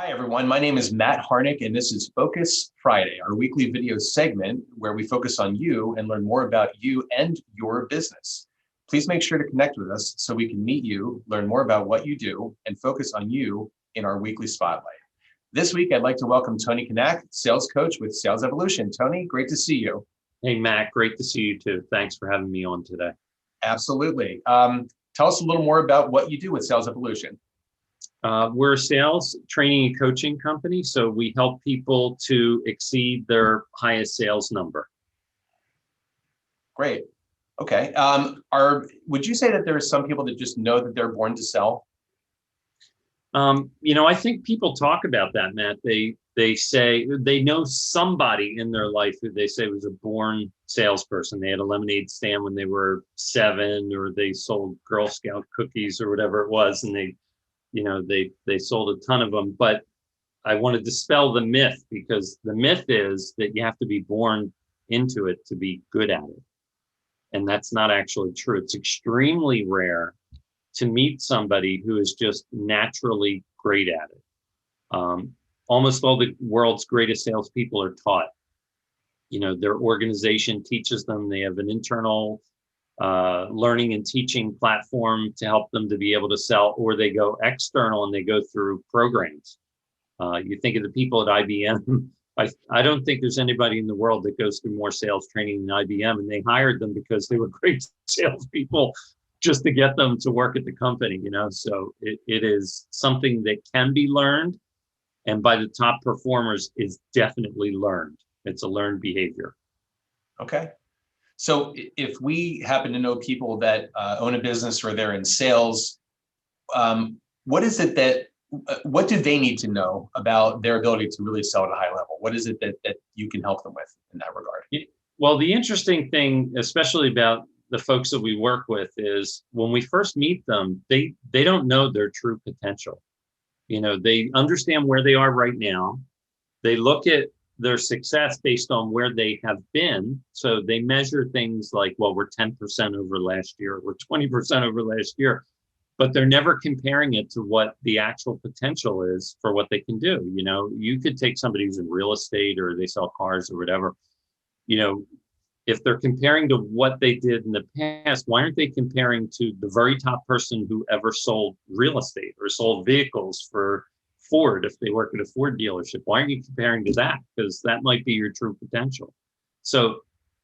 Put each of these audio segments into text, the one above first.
Hi, everyone. My name is Matt Harnick, and this is Focus Friday, our weekly video segment where we focus on you and learn more about you and your business. Please make sure to connect with us so we can meet you, learn more about what you do, and focus on you in our weekly spotlight. This week, I'd like to welcome Tony Kanak, sales coach with Sales Evolution. Tony, great to see you. Hey, Matt, great to see you too. Thanks for having me on today. Absolutely. Tell us a little more about what you do with Sales Evolution. We're a sales training and coaching company, so we help people to exceed their highest sales number. Great. Okay. Would you say that there are some people that just know that they're born to sell? I think people talk about that, Matt. They say they know somebody in their life who they say was a born salesperson. They had a lemonade stand when they were 7, or they sold Girl Scout cookies or whatever it was, and they sold a ton of them. But I want to dispel the myth, because the myth is that you have to be born into it to be good at it. And that's not actually true. It's extremely rare to meet somebody who is just naturally great at it. Almost all the world's greatest salespeople are taught. Their organization teaches them. They have an internal learning and teaching platform to help them to be able to sell, or they go external and they go through programs. You think of the people at IBM. I don't think there's anybody in the world that goes through more sales training than IBM, and they hired them because they were great salespeople just to get them to work at the company. So it is something that can be learned, and by the top performers is definitely learned. It's a learned behavior. Okay. So if we happen to know people that own a business or they're in sales, what do they need to know about their ability to really sell at a high level? What is it that you can help them with in that regard? Well, the interesting thing, especially about the folks that we work with, is when we first meet them, they don't know their true potential. They understand where they are right now. They look at their success based on where they have been. So they measure things like, well, we're 10% over last year, we're 20% over last year, but they're never comparing it to what the actual potential is for what they can do. You could take somebody who's in real estate or they sell cars or whatever. If they're comparing to what they did in the past, why aren't they comparing to the very top person who ever sold real estate or sold vehicles for Ford? If they work at a Ford dealership, why aren't you comparing to that? Because that might be your true potential. So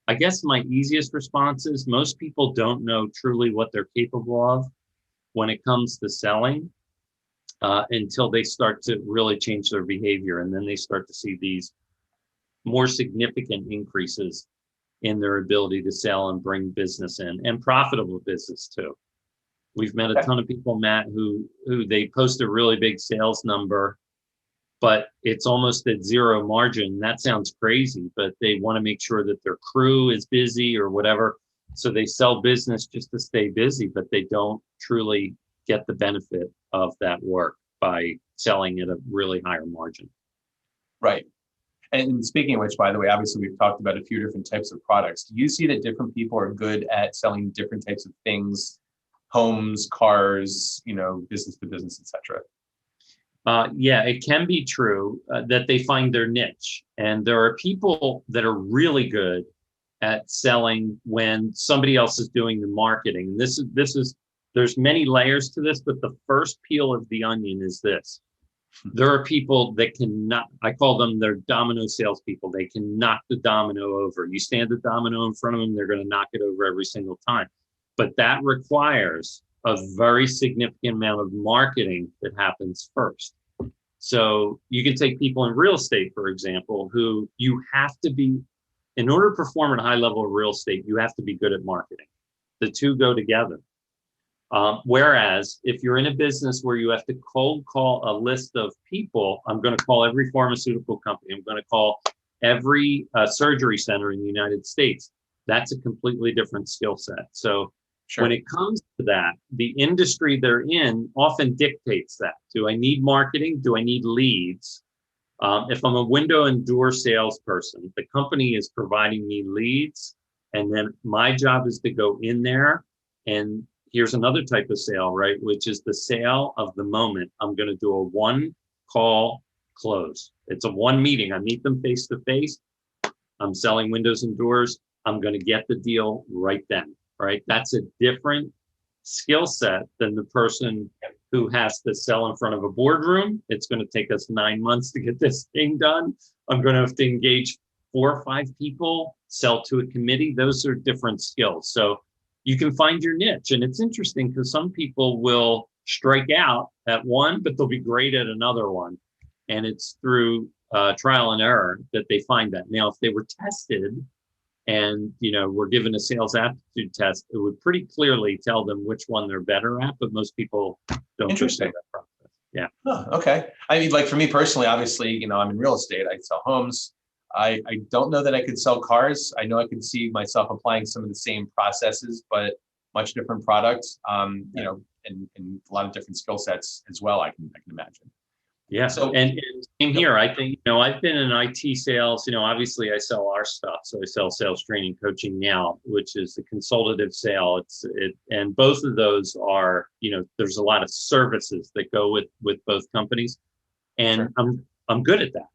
I guess my easiest response is most people don't know truly what they're capable of when it comes to selling until they start to really change their behavior. And then they start to see these more significant increases in their ability to sell and bring business in, and profitable business too. We've met a ton of people, Matt, who they post a really big sales number, but it's almost at zero margin. That sounds crazy, but they want to make sure that their crew is busy or whatever. So they sell business just to stay busy, but they don't truly get the benefit of that work by selling at a really higher margin. Right. And speaking of which, by the way, obviously we've talked about a few different types of products. Do you see that different people are good at selling different types of things, homes, cars, business to business, etc.? Yeah, it can be true that they find their niche. And there are people that are really good at selling when somebody else is doing the marketing. There's many layers to this, but the first peel of the onion is this. There are people that cannot, I call them their domino salespeople. They can knock the domino over. You stand the domino in front of them, they're going to knock it over every single time. But that requires a very significant amount of marketing that happens first. So you can take people in real estate, for example, who you have to be, in order to perform at a high level of real estate, you have to be good at marketing. The two go together. Whereas if you're in a business where you have to cold call a list of people, I'm going to call every pharmaceutical company, I'm going to call every surgery center in the United States. That's a completely different skill set. So when it comes to that, the industry they're in often dictates that. Do I need marketing? Do I need leads? If I'm a window and door salesperson, the company is providing me leads, and then my job is to go in there. And here's another type of sale, right? Which is the sale of the moment. I'm going to do a one call close. It's a one meeting. I meet them face to face. I'm selling windows and doors. I'm going to get the deal right then, right? That's a different skill set than the person who has to sell in front of a boardroom. It's going to take us 9 months to get this thing done. I'm going to have to engage 4 or 5 people, sell to a committee. Those are different skills. So you can find your niche. And it's interesting because some people will strike out at one, but they'll be great at another one. And it's through trial and error that they find that. Now, if they were tested and were given a sales aptitude test, it would pretty clearly tell them which one they're better at. But most people don't go through that process. Yeah. Oh, okay. I mean, like for me personally, obviously, I'm in real estate. I sell homes. I don't know that I could sell cars. I know I could see myself applying some of the same processes, but much different products. And a lot of different skill sets as well. I can imagine. Yeah. So, and same here. I think, I've been in IT sales, obviously I sell our stuff. So I sell sales training coaching now, which is a consultative sale. And both of those are, there's a lot of services that go with both companies. And sure. I'm good at that,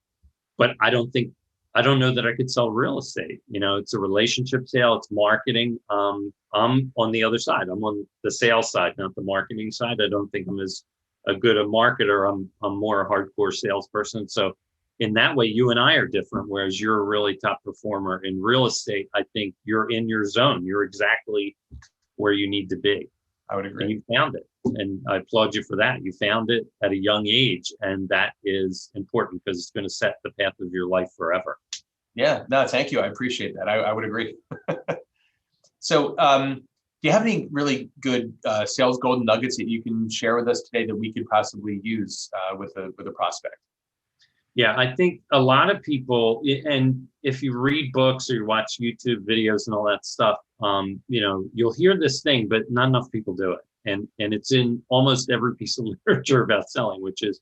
but I don't know that I could sell real estate. It's a relationship sale. It's marketing. I'm on the other side. I'm on the sales side, not the marketing side. I don't think I'm as a good a marketer. I'm more a hardcore salesperson. So in that way, you and I are different, whereas you're a really top performer in real estate. I think you're in your zone. You're exactly where you need to be. I would agree. And you found it. And I applaud you for that. You found it at a young age. And that is important because it's going to set the path of your life forever. Yeah, no, thank you. I appreciate that. I would agree. So do you have any really good sales golden nuggets that you can share with us today that we could possibly use with a prospect? Yeah, I think a lot of people, and if you read books or you watch YouTube videos and all that stuff, you'll hear this thing, but not enough people do it. And it's in almost every piece of literature about selling, which is,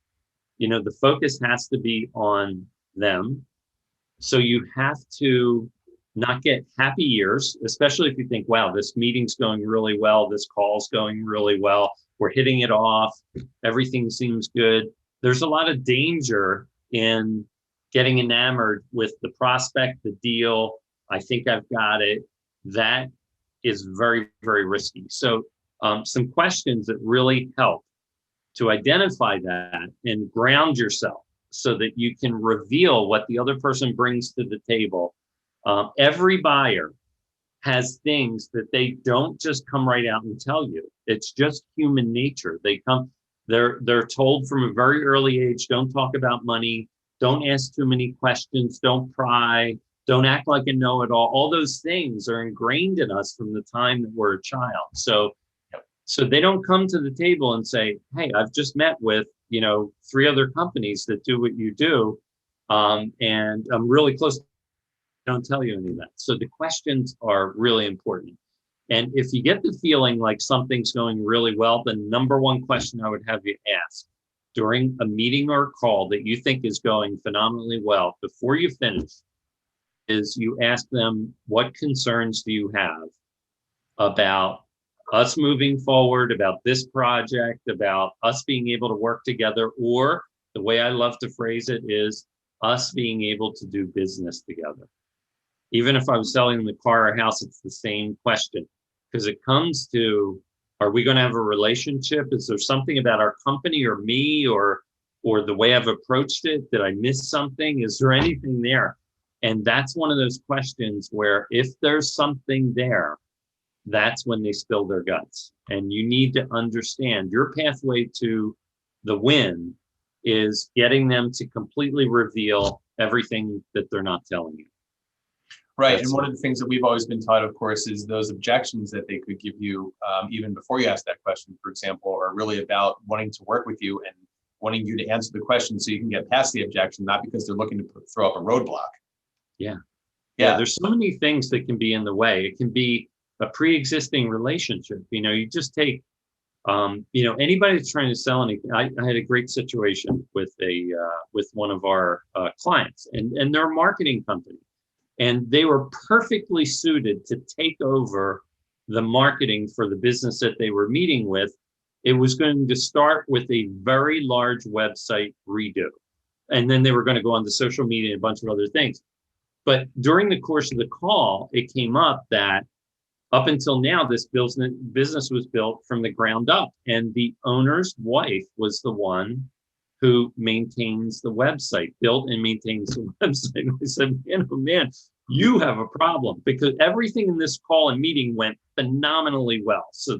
the focus has to be on them. So you have to not get happy ears, especially if you think, wow, this meeting's going really well. This call's going really well. We're hitting it off. Everything seems good. There's a lot of danger in getting enamored with the prospect, the deal. I think I've got it. That is very, very risky. So some questions that really help to identify that and ground yourself so that you can reveal what the other person brings to the table. Every buyer has things that they don't just come right out and tell you. It's just human nature. They're told from a very early age, don't talk about money, don't ask too many questions, don't pry, don't act like a know-it-all. All those things are ingrained in us from the time that we're a child. So they don't come to the table and say, hey, I've just met with 3 other companies that do what you do, and I'm really close. Don't tell you any of that. So the questions are really important. And if you get the feeling like something's going really well, the number one question I would have you ask during a meeting or a call that you think is going phenomenally well, before you finish, is you ask them, what concerns do you have about us moving forward, about this project, about us being able to work together, or the way I love to phrase it is us being able to do business together. Even if I was selling them a car or a house, it's the same question, because it comes to, are we going to have a relationship? Is there something about our company or me or the way I've approached it? Did I miss something? Is there anything there? And that's one of those questions where if there's something there, that's when they spill their guts. And you need to understand your pathway to the win is getting them to completely reveal everything that they're not telling you. Right. And one of the things that we've always been taught, of course, is those objections that they could give you even before you ask that question, for example, are really about wanting to work with you and wanting you to answer the question so you can get past the objection, not because they're looking to throw up a roadblock. Yeah. There's so many things that can be in the way. It can be a pre-existing relationship. You just take, anybody that's trying to sell anything. I had a great situation with one of our clients, and they're a marketing company. And they were perfectly suited to take over the marketing for the business that they were meeting with. It was going to start with a very large website redo. and then they were going to go on to social media and a bunch of other things. But during the course of the call, it came up that up until now, this business was built from the ground up, and the owner's wife was the one who maintains the website, built and maintains the website. I said, man, oh man, you have a problem, because everything in this call and meeting went phenomenally well. So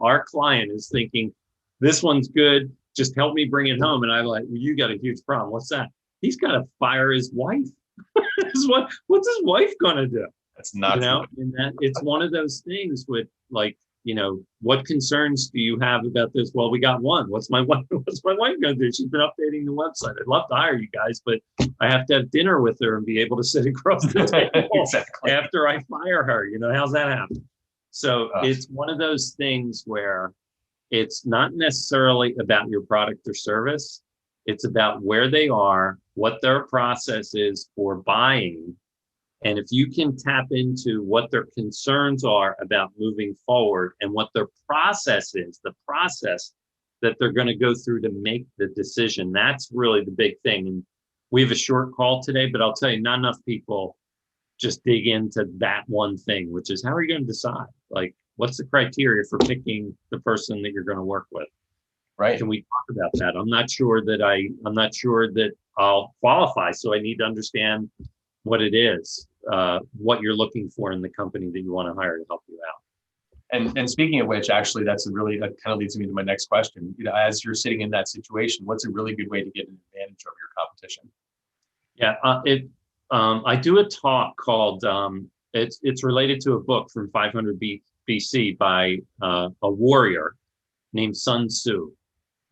our client is thinking, this one's good, just help me bring it home. And I'm like, well, you got a huge problem. What's that? He's got to fire his wife. What's his wife gonna do? That's not and that it's one of those things with, like, what concerns do you have about this? Well, we got one. What's my wife gonna do? She's been updating the website. I'd love to hire you guys, but I have to have dinner with her and be able to sit across the table exactly. after I fire her. How's that happen? So it's one of those things where it's not necessarily about your product or service. It's about where they are, what their process is for buying. And if you can tap into what their concerns are about moving forward and what their process is, the process that they're going to go through to make the decision, that's really the big thing. And we have a short call today, but I'll tell you, not enough people just dig into that one thing, which is, how are you going to decide? Like, what's the criteria for picking the person that you're going to work with? Right. Can we talk about that? I'm not sure that I'll qualify. So I need to understand what it is, what you're looking for in the company that you want to hire to help you out. And speaking of which, actually, that kind of leads me to my next question. As you're sitting in that situation, what's a really good way to get an advantage over your competition? Yeah, I do a talk called, it's related to a book from 500 BC by a warrior named Sun Tzu.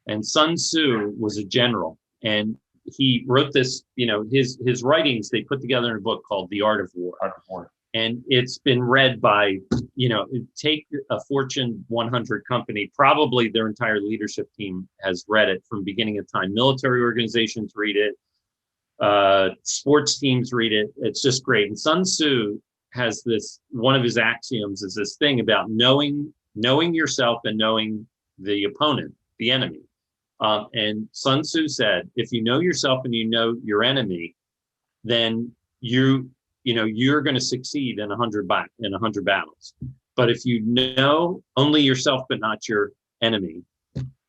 And Sun Tzu was a general, and he wrote this, his writings, they put together in a book called The Art of War. Art of War. And it's been read by, take a Fortune 100 company, probably their entire leadership team has read it from beginning of time. Military organizations read it, sports teams read it. It's just great. And Sun Tzu has this, one of his axioms is this thing about knowing yourself and knowing the opponent, the enemy. And Sun Tzu said, if you know yourself and you know your enemy, then you're going to succeed in 100 battles. But if you know only yourself but not your enemy,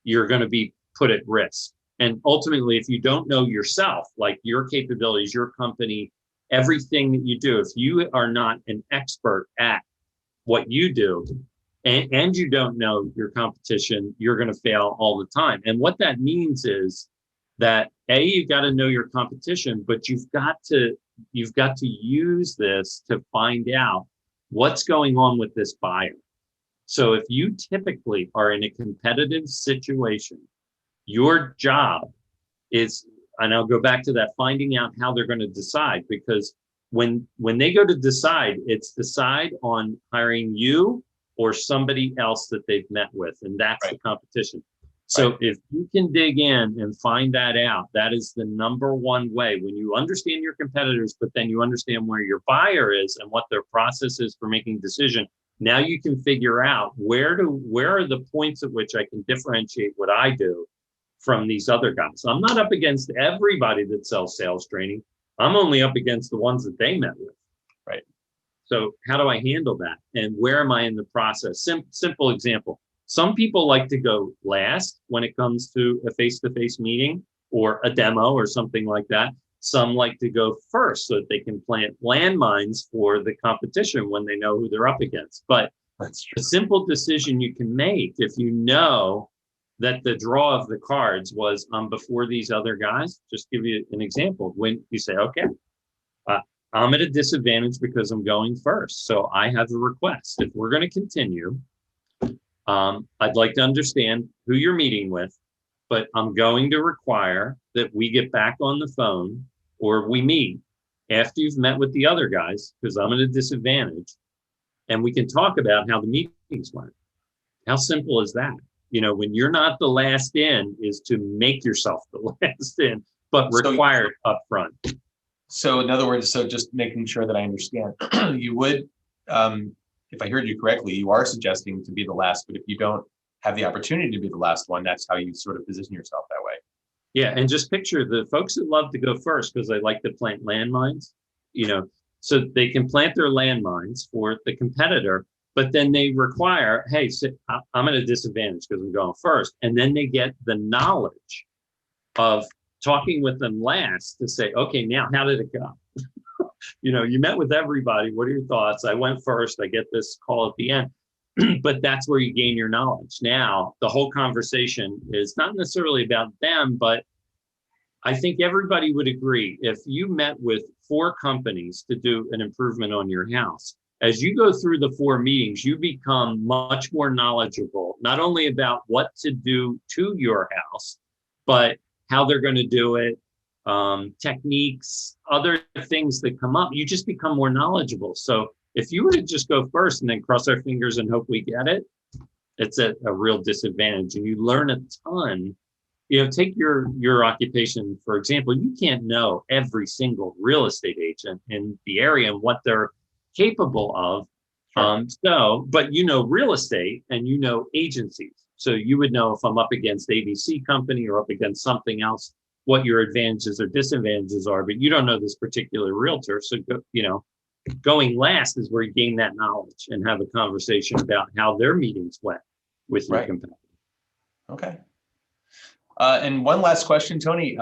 you're going to be put at risk. And ultimately, if you don't know yourself, like your capabilities, your company, everything that you do, if you are not an expert at what you do, and you don't know your competition, you're going to fail all the time. And what that means is that you've got to know your competition, but you've got to use this to find out what's going on with this buyer. So if you typically are in a competitive situation, your job is, and I'll go back to that, finding out how they're going to decide, because when they go to decide, it's decide on hiring you or somebody else that they've met with, and that's right. The competition. So right. If you can dig in and find that out, that is the number one way. When you understand your competitors, but then you understand where your buyer is and what their process is for making a decision, now you can figure out where are the points at which I can differentiate what I do from these other guys. I'm not up against everybody that sells sales training. I'm only up against the ones that they met with. Right. So how do I handle that? And where am I in the process? Simple example. Some people like to go last when it comes to a face-to-face meeting or a demo or something like that. Some like to go first so that they can plant landmines for the competition when they know who they're up against. But a simple decision you can make, if you know that the draw of the cards was before these other guys, just give you an example. When you say, okay, I'm at a disadvantage because I'm going first. So I have a request. If we're going to continue, I'd like to understand who you're meeting with, but I'm going to require that we get back on the phone or we meet after you've met with the other guys, because I'm at a disadvantage, and we can talk about how the meetings went. How simple is that? When you're not the last in, is to make yourself the last in, but required up front. So in other words, just making sure that I understand, you would, if I heard you correctly, you are suggesting to be the last, but if you don't have the opportunity to be the last one, that's how you sort of position yourself that way. Yeah, and just picture the folks that love to go first because they like to plant landmines, so they can plant their landmines for the competitor, but then they require, hey, so I'm at a disadvantage because I'm going first. And then they get the knowledge of talking with them last to say, okay, now how did it go? You met with everybody. What are your thoughts? I went first. I get this call at the end. But that's where you gain your knowledge. Now, the whole conversation is not necessarily about them, but I think everybody would agree if you met with 4 companies to do an improvement on your house, as you go through the 4 meetings, you become much more knowledgeable, not only about what to do to your house, but how they're going to do it, techniques, other things that come up. You just become more knowledgeable. So if you were to just go first and then cross our fingers and hope we get it, it's a real disadvantage. And you learn a ton. Take your occupation, for example. You can't know every single real estate agent in the area and what they're capable of. Sure. But real estate and agencies. So you would know if I'm up against ABC company or up against something else, what your advantages or disadvantages are, but you don't know this particular realtor. So, going last is where you gain that knowledge and have a conversation about how their meetings went with your competitor. Okay. And one last question, Tony,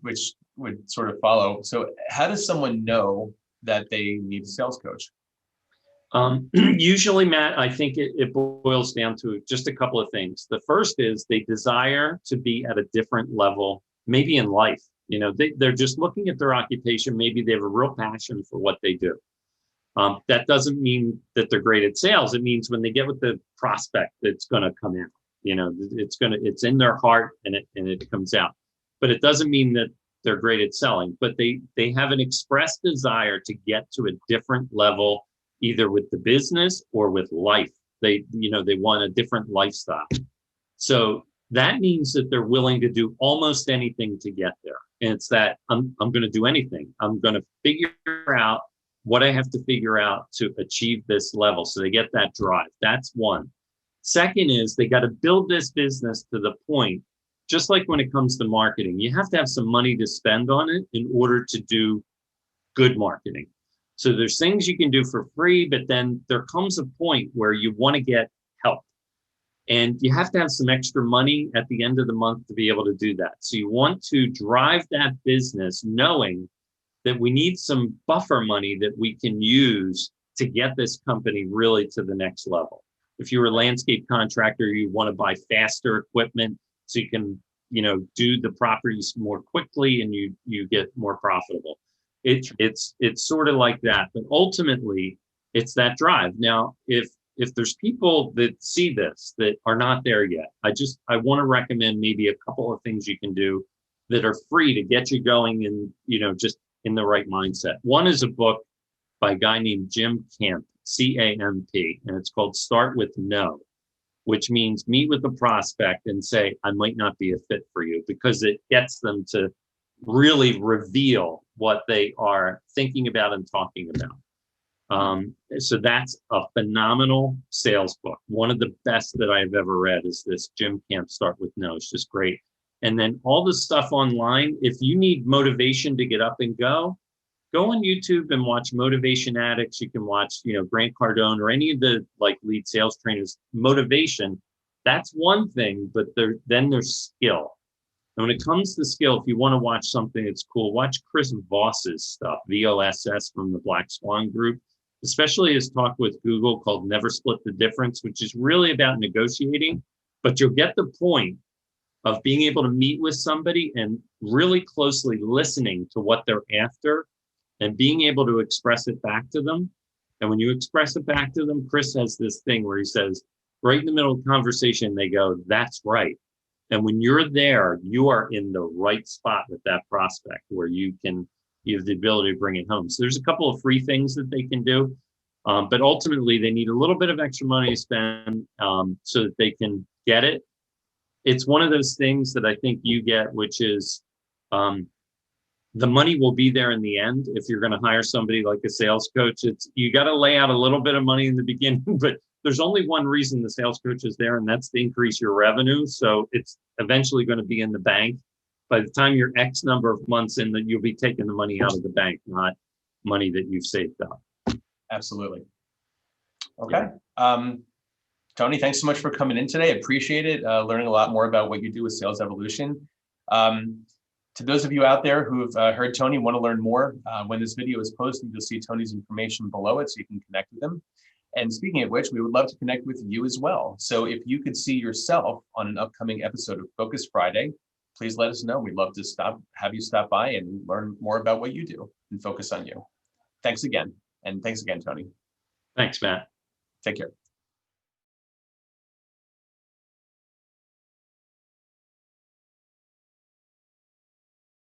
which would sort of follow. So how does someone know that they need a sales coach? Usually, Matt, I think it boils down to just a couple of things. The first is they desire to be at a different level, maybe in life. They're just looking at their occupation. Maybe they have a real passion for what they do. That doesn't mean that they're great at sales. It means when they get with the prospect, it's going to come out. It's in their heart and it comes out. But it doesn't mean that they're great at selling. But they have an expressed desire to get to a different level, either with the business or with life. They want a different lifestyle. So that means that they're willing to do almost anything to get there. And it's that I'm going to do anything. I'm going to figure out what I have to figure out to achieve this level. So they get that drive. That's one. Second is they got to build this business to the point, just like when it comes to marketing, you have to have some money to spend on it in order to do good marketing. So there's things you can do for free, but then there comes a point where you want to get help. And you have to have some extra money at the end of the month to be able to do that. So you want to drive that business knowing that we need some buffer money that we can use to get this company really to the next level. If you're a landscape contractor, you want to buy faster equipment so you can, do the properties more quickly and you get more profitable. It's sort of like that, but ultimately it's that drive. Now, if there's people that see this that are not there yet, I want to recommend maybe a couple of things you can do that are free to get you going and, just in the right mindset. One is a book by a guy named Jim Camp, CAMP, and it's called Start with No, which means meet with the prospect and say, I might not be a fit for you, because it gets them to really reveal what they are thinking about and talking about. So that's a phenomenal sales book. One of the best that I've ever read is this Jim Camp Start with No. It's just great. And then all the stuff online, if you need motivation to get up and go on YouTube and watch Motivation Addicts. You can watch, Grant Cardone or any of the lead sales trainers. Motivation, that's one thing, but then there's skill. And when it comes to skill, if you want to watch something that's cool, watch Chris Voss's stuff, VOSS from the Black Swan Group, especially his talk with Google called Never Split the Difference, which is really about negotiating, but you'll get the point of being able to meet with somebody and really closely listening to what they're after and being able to express it back to them. And when you express it back to them, Chris has this thing where he says, right in the middle of the conversation, they go, that's right. And when you're there, you are in the right spot with that prospect where you have the ability to bring it home. So there's a couple of free things that they can do. But ultimately, they need a little bit of extra money to spend so that they can get it. It's one of those things that I think you get, which is the money will be there in the end. If you're going to hire somebody like a sales coach, you got to lay out a little bit of money in the beginning, but there's only one reason the sales coach is there, and that's to increase your revenue. So it's eventually going to be in the bank. by the time you're X number of months in, that you'll be taking the money out of the bank, not money that you've saved up. Absolutely. Okay. Tony, thanks so much for coming in today. I appreciate it. Learning a lot more about what you do with Sales Evolution. To those of you out there who've heard Tony, want to learn more, when this video is posted, you'll see Tony's information below it so you can connect with him. And speaking of which, we would love to connect with you as well. So if you could see yourself on an upcoming episode of Focus Friday, please let us know. We'd love to have you stop by and learn more about what you do and focus on you. Thanks again. And thanks again, Tony. Thanks, Matt. Take care.